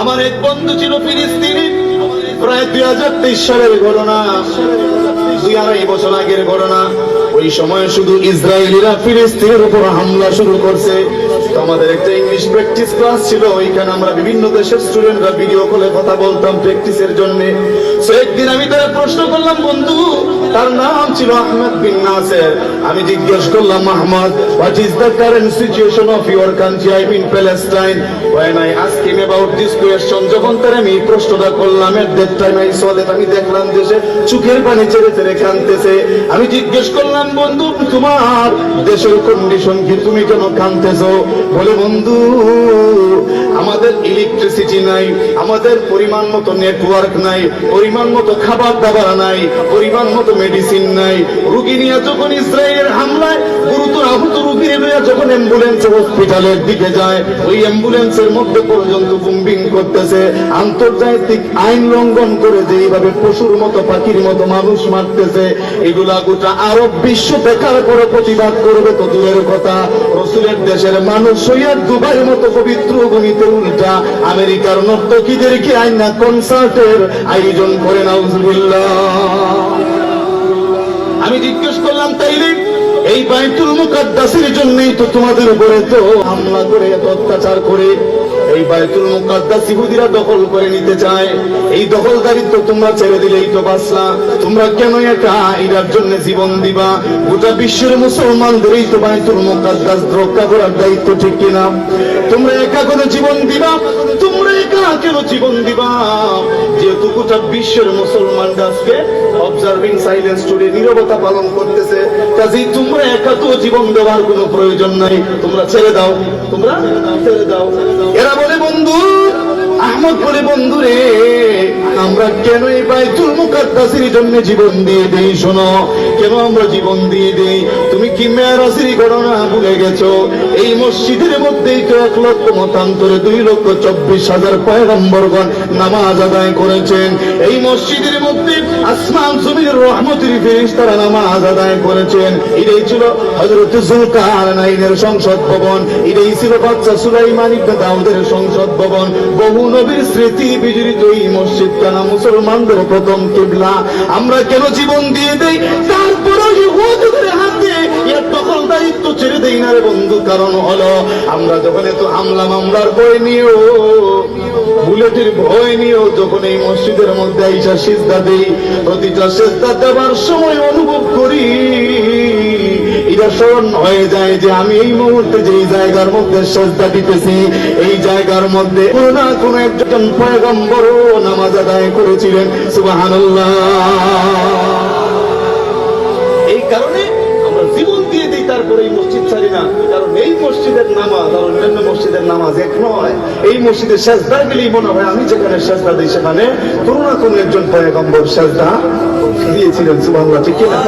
আমার এক বন্ধু ছিল ফিলিস্তিনি, প্রায় 2023 সালের ঘটনা, 2-2.5 বছর আগের ঘটনা। ওই সময় শুধু ইসরায়েলিরা ফিলিস্তিনের উপর হামলা শুরু করছে। তো আমাদের একটা ইংলিশ প্র্যাকটিস ক্লাস ছিল, ওইখানে আমরা বিভিন্ন দেশের স্টুডেন্টরা ভিডিও কলে কথা বলতাম প্র্যাকটিসের জন্য। তো একদিন আমি তার প্রশ্ন করলাম, বন্ধু, তার নাম ছিল আহমদ বিন নাসের। আমি জিজ্ঞেস করলাম, Ahmad, what is the current situation of your country, I mean Palestine? When I asked him about this question, যখন তার আমি প্রশ্নটা করলাম, at that time I saw that, আমি দেখলাম যে সে চোখের পানি ছেড়ে ছেড়ে কাঁদতেছে। আমি জিজ্ঞেস করলাম, বন্ধু, তোমার দেশের কন্ডিশন কি, তুমি কেন কাঁদতেছো? বলে, বন্ধু, আমাদের ইলেকট্রিসিটি নাই, আমাদের পরিমাণ মতো নেটওয়ার্ক নাই, পরিমাণ মতো খাবার দাবার নাই, পরিমাণ মতো মেডিসিন নাই। রোগী নিয়ে যখন ইসরায়েলের হামলায় গুরুতর আহত রোগী নিয়ে যখন অ্যাম্বুলেন্স হসপিটালের দিকে যায়, ওই অ্যাম্বুলেন্সের মধ্যে পর্যন্ত বুম্বিং করতেছে। আন্তর্জাতিক আইন লঙ্ঘন করে যেইভাবে পশুর মতো পাখির মতো মানুষ মারতেছে, এগুলা গোটা আরব বিশ্ব দেখার পরে প্রতিবাদ করবে তো দূরের কথা। রসুলের দেশের মানুষ হইয়া দুবাইয়ের মতো পবিত্র ভূমিতে উল্টা আমেরিকার নর্তকীদেরকে আইনা কনসার্টের আয়োজন করে, নাউজুবিল্লাহ। আমি জিজ্ঞেস করলাম, তাইলে এই বাইতুল মুকাদ্দাসের জন্যই তো তোমাদের উপরে তো হামলা করে, এত অত্যাচার করে এই বাইতুল মুকাদ্দাস ইহুদিরা দখল করে নিতে চায়। এই দখলদারিত্ব তোমরা ছেড়ে দিলেই তো বাঁচলা, তোমরা কেন একা এটার জন্য জীবন দিবা? গোটা বিশ্বের মুসলমানদের এই তো বাইতুল মুকাদ্দাস রক্ষা করার দায়িত্ব, ঠিক কিনা? তোমরা একা করে জীবন দিবা? তোমরা একা কেন জীবন দিবা? যেহেতু গোটা বিশ্বের মুসলমানরা আজকে অবজার্ভিং সাইলেন্স টুডে, নীরবতা পালন করতেছে, কাজেই তোমরা একা তো জীবন দেওয়ার কোনো প্রয়োজন নাই, তোমরা ছেড়ে দাও, তোমরা ছেড়ে দাও। এরা বলে, বন্ধু, আহমদ বলে, বন্ধু রে, আমরা কেন এই বাইতুল মুকাদ্দাসের জন্য জীবন দিয়ে দেই? শোনো, কেন আমরা জীবন দিয়ে দেই? তুমি কি মেরাজের ঘটনা ভুলে গেছো? এই মসজিদের মধ্যেই তো 1 লক্ষ মতান্তরে 2,24,000 পয়গম্বরগণ নামাজ আদায় করেছেন। এই মসজিদের মধ্যে আসমান জমিনের রহমতের ফেরেশতারা নামাজ আদায় করেছেন। এটাই ছিল হযরত যুলকারনাইনের সংসদ ভবন, এটাই ছিল বাদশা সুলাইমান ইবনে দাউদের সংসদ ভবন। বহু নবীর স্মৃতি বিজড়িত এই মসজিদটা না মুসলমানদের প্রথম কিবলা। আমরা কেন জীবন দিয়ে দেই? তারপরেও ইহুদিদের হাতে এর দখলদারিত্ব ছেড়ে দেই না রে বন্ধু। কারণ হলো, আমরা যখন এত হামলা মামলার ভয় নিয়েও, বুলেটের ভয় নিয়েও যখন এই মসজিদের মধ্যে আইসা সিজদা দেই, প্রতিটা সিজদা দেওয়ার সময় অনুভব করি, এটা স্মরণ হয়ে যায় যে আমি এই মুহূর্তে যেই জায়গার মধ্যে সিজদা দিতেছি, এই জায়গার মধ্যে কোনো না কোনো একজন পয়গম্বর নামাজ আদায় করেছিলেন। সুবহানাল্লাহ। এই কারণে আমরা জীবন দিয়ে দিই, তারপরে এই মসজিদ ছাড়ি না। কারণ এই মসজিদের নামাজ আর অন্যান্য মসজিদের নামাজ এক নয়। এই মসজিদে সিজদা গেলেই মনে হয় আমি যেখানে সিজদা দিই সেখানে কোনো না কোনো একজন পয়গম্বর সিজদা দিয়েছিলেন। সুবহানাল্লাহ, ঠিক কিনা?